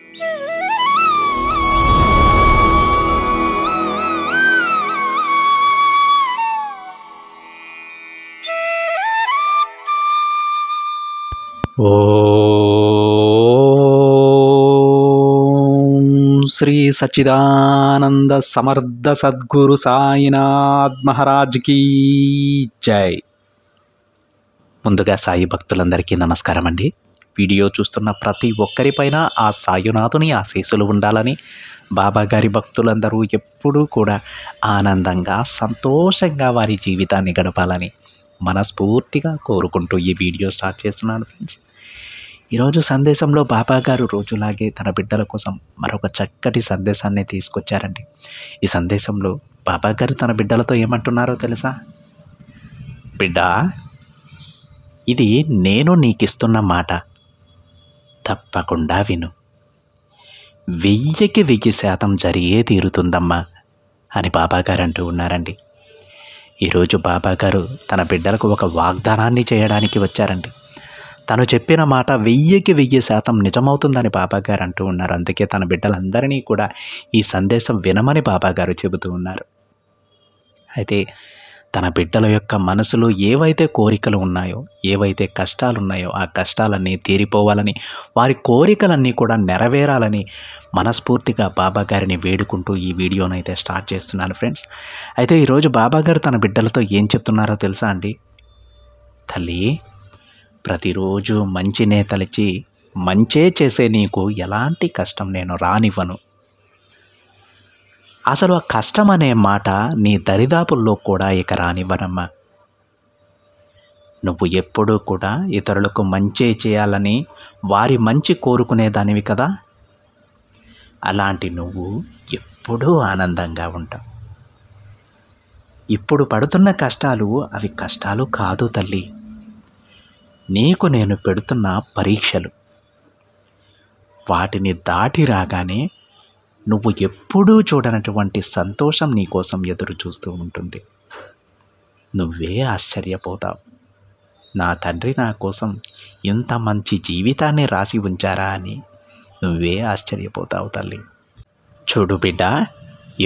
ఓం శ్రీ సచ్చిదానంద సమర్థ సద్గురు సాయినాథ్ మహారాజ్ కీ జై. ముందుగా సాయి భక్తులందరికీ నమస్కారం అండి. వీడియో చూస్తున్న ప్రతి ఒక్కరిపైన ఆ సాయినాథుని ఆశీస్సులు ఉండాలని, బాబా గారి భక్తులందరూ ఎప్పుడూ కూడా ఆనందంగా సంతోషంగా వారి జీవితాన్ని గడపాలని మనస్ఫూర్తిగా కోరుకుంటూ ఈ వీడియో స్టార్ట్ చేస్తున్నాను ఫ్రెండ్స్. ఈరోజు సందేశంలో బాబా గారు రోజులాగే తన బిడ్డల కోసం మరొక చక్కటి సందేశాన్ని తీసుకొచ్చారండి. ఈ సందేశంలో బాబా గారు తన బిడ్డలతో ఏమంటున్నారో తెలుసా? బిడ్డ, ఇది నేను నీకిస్తున్న మాట, తప్పకుండా విను. 1000కి 1000% జరిగే తీరుతుందమ్మా అని బాబా గారు అంటూ ఉన్నారండి. ఈరోజు బాబా గారు తన బిడ్డలకు ఒక వాగ్దానాన్ని చేయడానికి వచ్చారండి. తను చెప్పిన మాట 1000కి 1000% నిజమవుతుందని బాబా గారు అంటూ ఉన్నారు. అందుకే తన బిడ్డలందరినీ కూడా ఈ సందేశం వినమని బాబా గారు చెబుతూ ఉన్నారు. అయితే తన బిడ్డల యొక్క మనసులో ఏవైతే కోరికలు ఉన్నాయో, ఏవైతే కష్టాలు ఉన్నాయో, ఆ కష్టాలన్నీ తీరిపోవాలని, వారి కోరికలన్నీ కూడా నెరవేరాలని మనస్ఫూర్తిగా బాబా గారిని వేడుకుంటూ ఈ వీడియోనైతే స్టార్ట్ చేస్తున్నాను ఫ్రెండ్స్. అయితే ఈరోజు బాబా గారు తన బిడ్డలతో ఏం చెప్తున్నారో తెలుసా అండి? తల్లి, ప్రతిరోజు మంచినే తలచి మంచే చేసే నీకు ఎలాంటి కష్టం నేను రానివ్వను. అసలు ఆ కష్టం అనే మాట నీ దరిదాపుల్లో కూడా ఇక రానివ్వనమ్మా. నువ్వు ఎప్పుడూ కూడా ఇతరులకు మంచే చేయాలని వారి మంచి కోరుకునేదానివి కదా. అలాంటి నువ్వు ఎప్పుడూ ఆనందంగా ఉంటావు. ఇప్పుడు పడుతున్న కష్టాలు అవి కష్టాలు కాదు తల్లి, నీకు నేను పెడుతున్న పరీక్షలు. వాటిని దాటి రాగానే నువ్వు ఎప్పుడూ చూడనటువంటి సంతోషం నీకోసం ఎదురు చూస్తూ ఉంటుంది. నువ్వే ఆశ్చర్యపోతావు, నా తండ్రి నా కోసం ఇంత మంచి జీవితాన్ని రాసి ఉంచారా అని నువ్వే ఆశ్చర్యపోతావు తల్లి. చూడు బిడ్డ,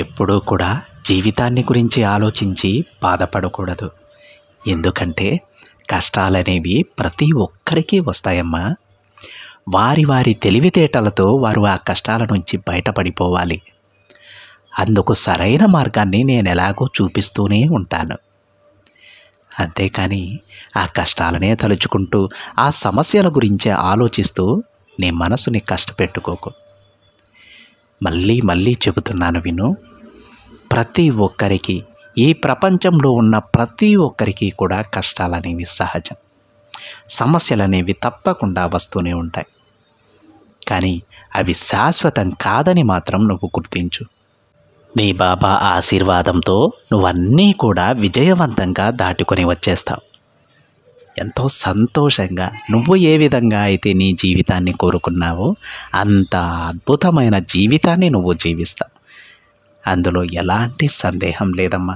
ఎప్పుడూ కూడా జీవితాన్ని గురించి ఆలోచించి బాధపడకూడదు. ఎందుకంటే కష్టాలనేవి ప్రతి ఒక్కరికి వస్తాయమ్మా. వారి వారి తెలివితేటలతో వారు ఆ కష్టాల నుంచి బయటపడిపోవాలి. అందుకు సరైన మార్గాన్ని నేను ఎలాగో చూపిస్తూనే ఉంటాను. అంతేకాని ఆ కష్టాలనే తలుచుకుంటూ ఆ సమస్యల గురించే ఆలోచిస్తూ నీ మనసుని కష్టపెట్టుకోకు. మళ్ళీ మళ్ళీ చెబుతున్నాను విను. ప్రతి ఒక్కరికి, ఈ ప్రపంచంలో ఉన్న ప్రతి ఒక్కరికి కూడా కష్టాలనేవి సహజం. సమస్యలనేవి తప్పకుండా వస్తూనే ఉంటాయి. కానీ అవి శాశ్వతం కాదని మాత్రం నువ్వు గుర్తించు. నీ బాబా ఆశీర్వాదంతో నువ్వన్నీ కూడా విజయవంతంగా దాటుకొని వచ్చేస్తావు. ఎంతో సంతోషంగా నువ్వు ఏ విధంగా అయితే నీ జీవితాన్ని కోరుకున్నావో అంత అద్భుతమైన జీవితాన్ని నువ్వు జీవిస్తావు. అందులో ఎలాంటి సందేహం లేదమ్మా.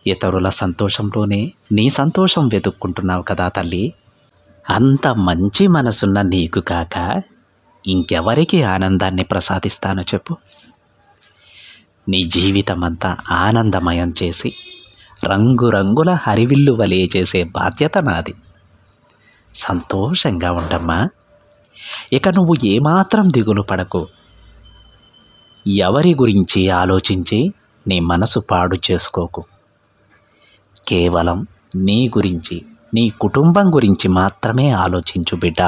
ఇతరుల సంతోషంలోనే నీ సంతోషం వెతుక్కుంటున్నావు కదా తల్లి. అంత మంచి మనసున్న నీకు కాక ఇంకెవరికి ఆనందాన్ని ప్రసాదిస్తానో చెప్పు. నీ జీవితం అంతా ఆనందమయం చేసి రంగురంగుల హరివిల్లు వలె చేసే బాధ్యత నాది. సంతోషంగా ఉండమ్మా. ఇక నువ్వు ఏమాత్రం దిగులు పడకు. ఎవరి గురించి ఆలోచించి నీ మనసు పాడు చేసుకోకు. కేవలం నీ గురించి, నీ కుటుంబం గురించి మాత్రమే ఆలోచించు బిడ్డ.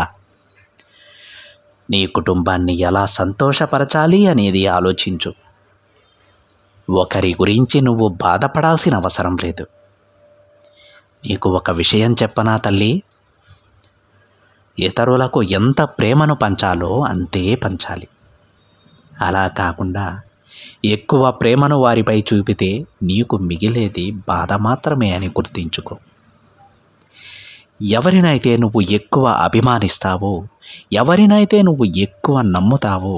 నీ కుటుంబాన్ని ఎలా సంతోషపరచాలి అనేది ఆలోచించు. ఒకరి గురించి నువ్వు బాధపడాల్సిన అవసరం లేదు. నీకు ఒక విషయం చెప్పనా తల్లి? ఇతరులకు ఎంత ప్రేమను పంచాలో అంతే పంచాలి. అలా కాకుండా ఎక్కువ ప్రేమను వారిపై చూపితే నీకు మిగిలేది బాధ మాత్రమే అని గుర్తించుకో. ఎవరినైతే నువ్వు ఎక్కువ అభిమానిస్తావో, ఎవరినైతే నువ్వు ఎక్కువ నమ్ముతావో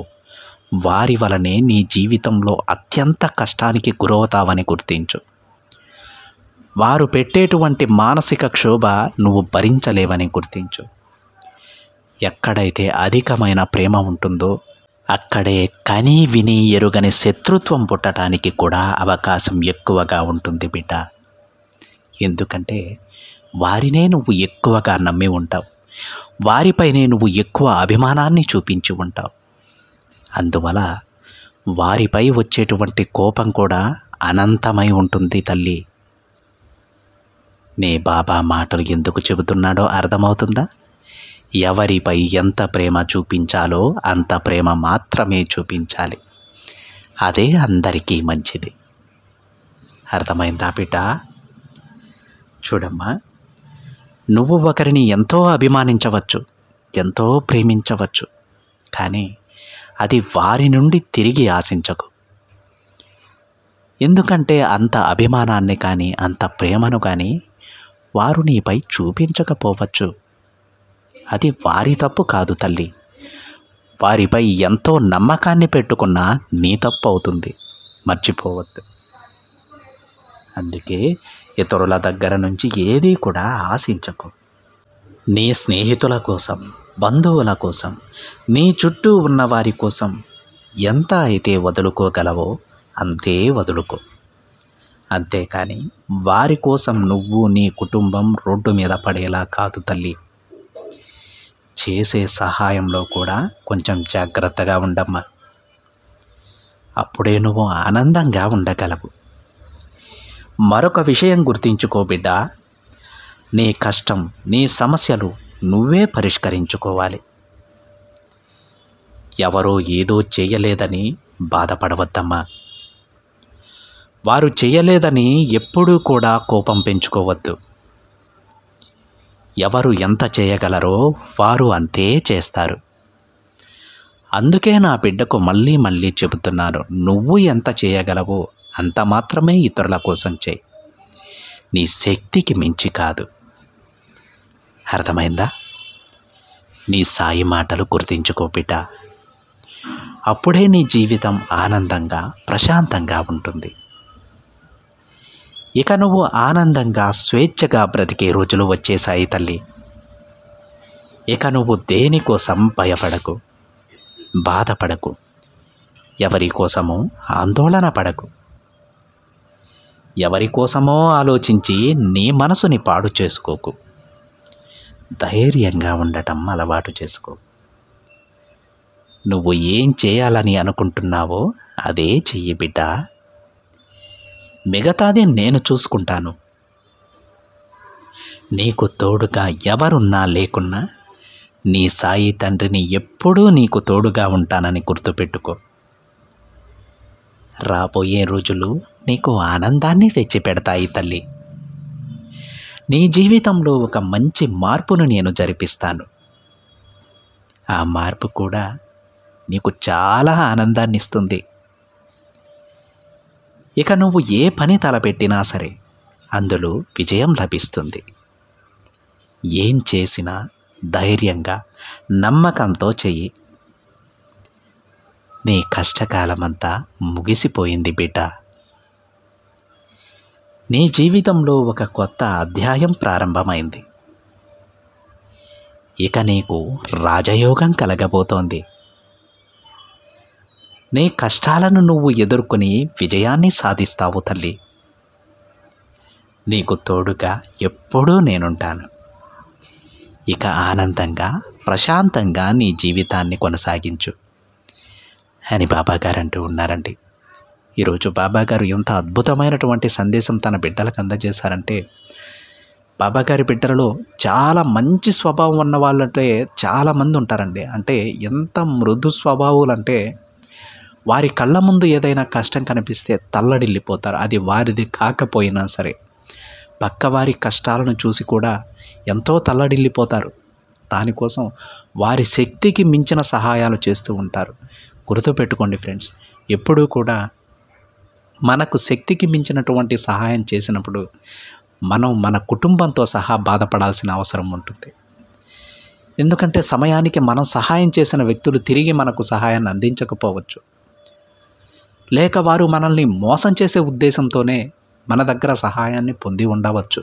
వారి వలనే నీ జీవితంలో అత్యంత కష్టానికి గురవుతావని గుర్తించు. వారు పెట్టేటువంటి మానసిక క్షోభ నువ్వు భరించలేవని గుర్తించు. ఎక్కడైతే అధికమైన ప్రేమ ఉంటుందో అక్కడే కని విని ఎరుగని శత్రుత్వం పుట్టడానికి కూడా అవకాశం ఎక్కువగా ఉంటుంది బిడ్డ. ఎందుకంటే వారినే నువ్వు ఎక్కువగా నమ్మి ఉంటావు, వారిపైనే నువ్వు ఎక్కువ అభిమానాన్ని చూపించి ఉంటావు. అందువల్ల వారిపై వచ్చేటువంటి కోపం కూడా అనంతమై ఉంటుంది తల్లి. నీ బాబా మాటలు ఎందుకు చెబుతున్నాడో అర్థమవుతుందా? ఎవరిపై ఎంత ప్రేమ చూపించాలో అంత ప్రేమ మాత్రమే చూపించాలి. అదే అందరికీ మంచిది. అర్థమైందా బిడ్డ? చూడమ్మా, నువ్వు ఒకరిని ఎంతో అభిమానించవచ్చు, ఎంతో ప్రేమించవచ్చు, కానీ అది వారి నుండి తిరిగి ఆశించకు. ఎందుకంటే అంత అభిమానాన్ని కానీ అంత ప్రేమను కానీ వారు నీపై చూపించకపోవచ్చు. అది వారి తప్పు కాదు తల్లి. వారిపై ఎంతో నమ్మకాన్ని పెట్టుకున్నా నీ తప్పు అవుతుంది, మర్చిపోవద్దు. అందుకే ఇతరుల దగ్గర నుంచి ఏదీ కూడా ఆశించకు. నీ స్నేహితుల కోసం, బంధువుల కోసం, నీ చుట్టూ ఉన్న వారి కోసం ఎంత అయితే వదులుకోగలవో అంతే వదులుకో. అంతేకాని వారి కోసం నువ్వు నీ కుటుంబం రోడ్డు మీద పడేలా కాదు తల్లి. చేసే సహాయంలో కూడా కొంచెం జాగ్రత్తగా ఉండమ్మా. అప్పుడే నువ్వు ఆనందంగా ఉండగలవు. మరొక విషయం గుర్తించుకో బిడ్డ, నీ కష్టం, నీ సమస్యలు నువ్వే పరిష్కరించుకోవాలి. ఎవరో ఏదో చేయలేదని బాధపడవద్దమ్మా. వారు చేయలేదని ఎప్పుడూ కూడా కోపం పెంచుకోవద్దు. ఎవరు ఎంత చేయగలరో వారు అంతే చేస్తారు. అందుకే నా బిడ్డకు మళ్ళీ మళ్ళీ చెబుతున్నాను, నువ్వు ఎంత చేయగలవో అంత మాత్రమే ఇతరుల కోసం చేయి, నీ శక్తికి మించి కాదు. అర్థమైందా? నీ సాయి మాటలు గుర్తించుకో బిడ్డ. అప్పుడే నీ జీవితం ఆనందంగా, ప్రశాంతంగా ఉంటుంది. ఇక నువ్వు ఆనందంగా, స్వేచ్ఛగా బ్రతికే రోజులు వచ్చేసాయి తల్లి. ఇక నువ్వు దేనికోసం భయపడకు, బాధపడకు, ఎవరి కోసమో ఆందోళన పడకు. ఎవరి కోసమో ఆలోచించి నీ మనసుని పాడు చేసుకోకు. ధైర్యంగా ఉండటం అలవాటు చేసుకో. నువ్వు ఏం చేయాలని అనుకుంటున్నావో అదే చెయ్యి బిడ్డ. మిగతాది నేను చూసుకుంటాను. నీకు తోడుగా ఎవరున్నా లేకున్నా నీ సాయి తండ్రిని ఎప్పుడూ నీకు తోడుగా ఉంటానని గుర్తుపెట్టుకో. రాబోయే రోజులు నీకు ఆనందాన్ని తెచ్చిపెడతాయి తల్లి. నీ జీవితంలో ఒక మంచి మార్పును నేను జరిపిస్తాను. ఆ మార్పు కూడా నీకు చాలా ఆనందాన్ని ఇస్తుంది. ఇక నువ్వు ఏ పని తలపెట్టినా సరే అందులో విజయం లభిస్తుంది. ఏం చేసినా ధైర్యంగా, నమ్మకంతో చెయ్యి. నీ కష్టకాలమంతా ముగిసిపోయింది బిడ్డ. నీ జీవితంలో ఒక కొత్త అధ్యాయం ప్రారంభమైంది. ఇక నీకు రాజయోగం కలగబోతోంది. నీ కష్టాలను నువ్వు ఎదుర్కొని విజయాన్ని సాధిస్తావు తల్లి. నీకు తోడుగా ఎప్పుడూ నేనుంటాను. ఇక ఆనందంగా, ప్రశాంతంగా నీ జీవితాన్ని కొనసాగించు అని బాబాగారు అంటూ ఉన్నారండి. ఈరోజు బాబాగారు ఎంత అద్భుతమైనటువంటి సందేశం తన బిడ్డలకు అందజేశారంటే, బాబాగారి బిడ్డలలో చాలా మంచి స్వభావం ఉన్న వాళ్ళంటే చాలామంది ఉంటారండి. అంటే ఎంత మృదు స్వభావాలు అంటే, వారి కళ్ళ ముందు ఏదైనా కష్టం కనిపిస్తే తల్లడిల్లిపోతారు. అది వారిది కాకపోయినా సరే పక్కవారి కష్టాలను చూసి కూడా ఎంతో తల్లడిల్లిపోతారు. దానికోసం వారి శక్తికి మించిన సహాయాలు చేస్తూ ఉంటారు. గుర్తుపెట్టుకోండి ఫ్రెండ్స్, ఎప్పుడూ కూడా మనకు శక్తికి మించినటువంటి సహాయం చేసినప్పుడు మనం మన కుటుంబంతో సహా బాధపడాల్సిన అవసరం ఉంటుంది. ఎందుకంటే సమయానికి మనం సహాయం చేసిన వ్యక్తులు తిరిగి మనకు సహాయాన్ని అందించకపోవచ్చు, లేక వారు మనల్ని మోసం చేసే ఉద్దేశంతోనే మన దగ్గర సహాయాన్ని పొంది ఉండవచ్చు.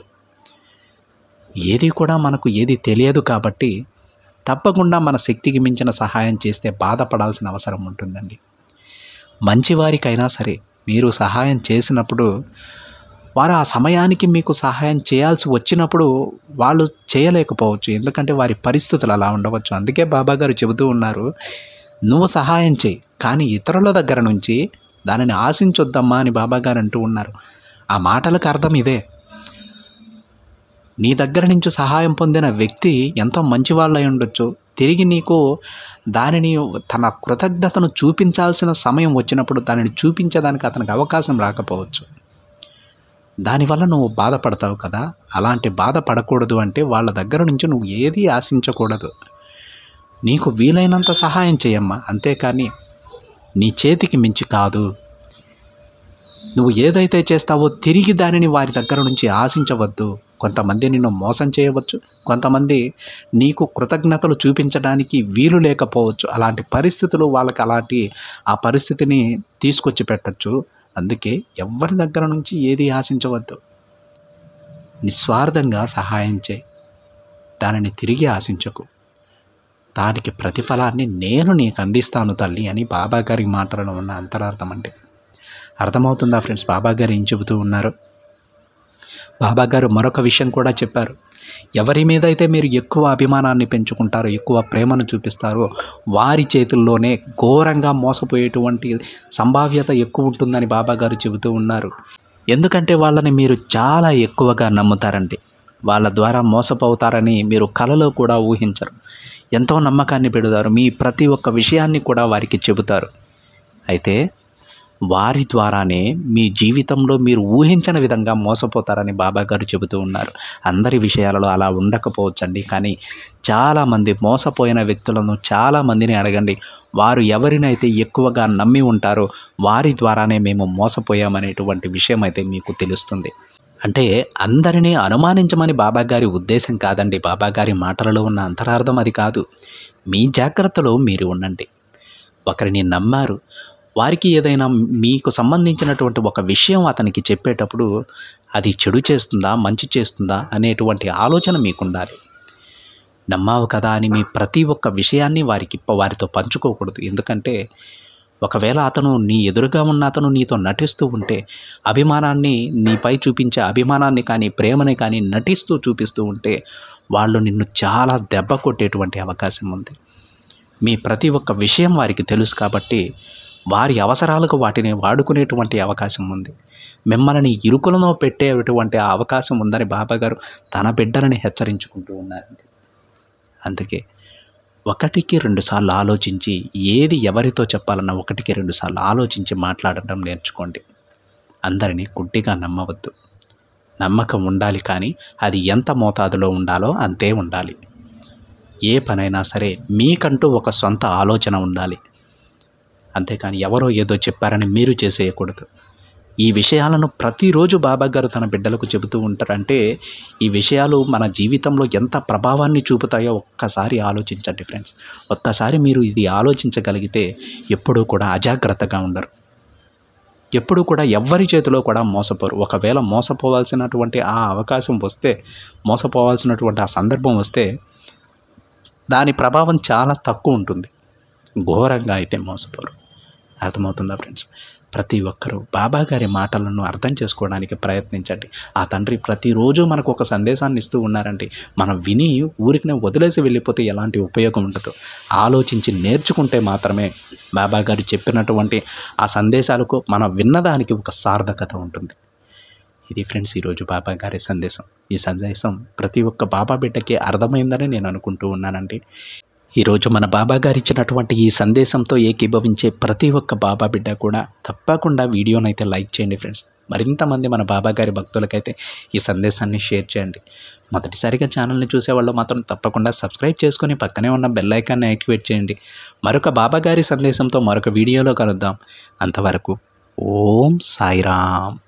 ఏది కూడా మనకు ఏది తెలియదు కాబట్టి తప్పకుండా మన శక్తికి మించిన సహాయం చేస్తే బాధపడాల్సిన అవసరం ఉంటుందండి. మంచివారికైనా సరే మీరు సహాయం చేసినప్పుడు వారు ఆ సమయానికి మీకు సహాయం చేయాల్సి వచ్చినప్పుడు వాళ్ళు చేయలేకపోవచ్చు. ఎందుకంటే వారి పరిస్థితులు అలా ఉండవచ్చు. అందుకే బాబాగారు చెబుతూ ఉన్నారు, నువ్వు సహాయం చేయి కానీ ఇతరుల దగ్గర నుంచి దానిని ఆశించొద్దమ్మా అని బాబాగారు అంటూ ఉన్నారు. ఆ మాటలకు అర్థం ఇదే. నీ దగ్గర నుంచి సహాయం పొందిన వ్యక్తి ఎంతో మంచివాళ్ళై ఉండొచ్చు, తిరిగి నీకు దానిని తన కృతజ్ఞతను చూపించాల్సిన సమయం వచ్చినప్పుడు దానిని చూపించేదానికి అతనికి అవకాశం రాకపోవచ్చు. దానివల్ల నువ్వు బాధపడతావు కదా. అలాంటి బాధపడకూడదు అంటే వాళ్ళ దగ్గర నుంచి నువ్వు ఏది ఆశించకూడదు. నీకు వీలైనంత సహాయం చేయమ్మా, అంతేకాని నీ చేతికి మించి కాదు. నువ్వు ఏదైతే చేస్తావో తిరిగి దానిని వారి దగ్గర నుంచి ఆశించవద్దు. కొంతమంది నిన్ను మోసం చేయవచ్చు, కొంతమంది నీకు కృతజ్ఞతలు చూపించడానికి వీలు లేకపోవచ్చు. అలాంటి పరిస్థితులు వాళ్ళకి ఆ పరిస్థితిని తీసుకొచ్చి పెట్టచ్చు. అందుకే ఎవరి దగ్గర నుంచి ఏది ఆశించవద్దు. నిస్వార్థంగా సహాయం చేయి, దానిని తిరిగి ఆశించకు. దానికి ప్రతిఫలాన్ని నేను నీకు అందిస్తాను తల్లి అని బాబాగారి మాటలలో ఉన్న అంతరార్థం. అంటే అర్థమవుతుందా ఫ్రెండ్స్ బాబాగారు ఏం చెబుతూ ఉన్నారు? బాబాగారు మరొక విషయం కూడా చెప్పారు. ఎవరి మీద అయితే మీరు ఎక్కువ అభిమానాన్ని పెంచుకుంటారో, ఎక్కువ ప్రేమను చూపిస్తారో వారి చేతుల్లోనే ఘోరంగా మోసపోయేటువంటి సంభావ్యత ఎక్కువ ఉంటుందని బాబాగారు చెబుతూ ఉన్నారు. ఎందుకంటే వాళ్ళని మీరు చాలా ఎక్కువగా నమ్ముతారండి. వాళ్ళ ద్వారా మోసపోతారని మీరు కలలో కూడా ఊహించరు. ఎంతో నమ్మకాన్ని పెడతారు. మీ ప్రతి ఒక్క విషయాన్ని కూడా వారికి చెబుతారు. అయితే వారి ద్వారానే మీ జీవితంలో మీరు ఊహించని విధంగా మోసపోతారని బాబాగారు చెబుతూ ఉన్నారు. అందరి విషయాలలో అలా ఉండకపోవచ్చండి, కానీ చాలామంది మోసపోయిన వ్యక్తులను చాలామందిని అడగండి. వారు ఎవరినైతే ఎక్కువగా నమ్మి ఉంటారో వారి ద్వారానే మేము మోసపోయామనేటువంటి విషయం అయితే మీకు తెలుస్తుంది. అంటే అందరినీ అనుమానించమని బాబాగారి ఉద్దేశం కాదండి. బాబాగారి మాటలలో ఉన్న అంతరార్థం అది కాదు. మీ జాగ్రత్తలో మీరు ఉండండి. ఒకరిని నమ్మారు, వారికి ఏదైనా మీకు సంబంధించినటువంటి ఒక విషయం అతనికి చెప్పేటప్పుడు అది చెడు చేస్తుందా మంచి చేస్తుందా అనేటువంటి ఆలోచన మీకు ఉండాలి. నమ్మావు కదా అని మీ ప్రతి ఒక్క విషయాన్ని వారితో పంచుకోకూడదు. ఎందుకంటే ఒకవేళ అతను నీ ఎదురుగా ఉన్న అతను నీతో నటిస్తూ ఉంటే, అభిమానాన్ని నీపై చూపించే అభిమానాన్ని కానీ ప్రేమని కానీ నటిస్తూ చూపిస్తూ ఉంటే వాళ్ళు నిన్ను చాలా దెబ్బ కొట్టేటువంటి అవకాశం ఉంది. మీ ప్రతి ఒక్క విషయం వారికి తెలుసు కాబట్టి వారి అవసరాలకు వాటిని వాడుకునేటువంటి అవకాశం ఉంది. మిమ్మల్ని ఇరుకులలో పెట్టేటువంటి ఆ అవకాశం ఉందని బాబాగారు తన బిడ్డలని హెచ్చరించుకుంటూ ఉన్నారండి. అందుకే 1కి 2 సార్లు ఆలోచించి ఏది ఎవరితో చెప్పాలన్నా 1కి 2 సార్లు ఆలోచించి మాట్లాడటం నేర్చుకోండి. అందరినీ గుడ్డిగా నమ్మవద్దు. నమ్మకం ఉండాలి, కానీ అది ఎంత మోతాదులో ఉండాలో అంతే ఉండాలి. ఏ పనైనా సరే మీకంటూ ఒక సొంత ఆలోచన ఉండాలి. అంతేకాని ఎవరో ఏదో చెప్పారని మీరు చేసేయకూడదు. ఈ విషయాలను ప్రతిరోజు బాబాగారు తన బిడ్డలకు చెబుతూ ఉంటారు. అంటే ఈ విషయాలు మన జీవితంలో ఎంత ప్రభావాన్ని చూపుతాయో ఒక్కసారి ఆలోచించండి ఫ్రెండ్స్. ఒక్కసారి మీరు ఇది ఆలోచించగలిగితే ఎప్పుడూ కూడా అజాగ్రత్తగా ఉండరు. ఎప్పుడూ కూడా ఎవ్వరి చేతిలో కూడా మోసపోరు. ఒకవేళ మోసపోవాల్సినటువంటి ఆ అవకాశం వస్తే, మోసపోవాల్సినటువంటి ఆ సందర్భం వస్తే దాని ప్రభావం చాలా తక్కువ ఉంటుంది. ఘోరంగా అయితే మోసపోరు. అర్థమవుతుందా ఫ్రెండ్స్? ప్రతి ఒక్కరూ బాబాగారి మాటలను అర్థం చేసుకోవడానికి ప్రయత్నించండి. ఆ తండ్రి ప్రతిరోజు మనకు ఒక సందేశాన్ని ఇస్తూ ఉన్నారండి. మనం విని ఊరికినే వదిలేసి వెళ్ళిపోతే ఎలాంటి ఉపయోగం ఉండదు. ఆలోచించి నేర్చుకుంటే మాత్రమే బాబాగారు చెప్పినటువంటి ఆ సందేశాలకు మనం విన్నదానికి ఒక సార్థకత ఉంటుంది. ఇది ఫ్రెండ్స్ ఈరోజు బాబాగారి సందేశం. ఈ సందేశం ప్రతి ఒక్క బాబా బిడ్డకి అర్థమైందని నేను అనుకుంటూ ఉన్నానండి. ఈరోజు మన బాబాగారు ఇచ్చినటువంటి ఈ సందేశంతో ఏకీభవించే ప్రతి ఒక్క బాబా బిడ్డ కూడా తప్పకుండా వీడియోనైతే లైక్ చేయండి ఫ్రెండ్స్. మరింతమంది మన బాబాగారి భక్తులకైతే ఈ సందేశాన్ని షేర్ చేయండి. మొదటిసారిగా ఛానల్ని చూసేవాళ్ళు మాత్రం తప్పకుండా సబ్స్క్రైబ్ చేసుకొని పక్కనే ఉన్న బెల్ ఐకాన్ని యాక్టివేట్ చేయండి. మరొక బాబాగారి సందేశంతో మరొక వీడియోలో కలుద్దాం. అంతవరకు ఓం సాయిరామ్.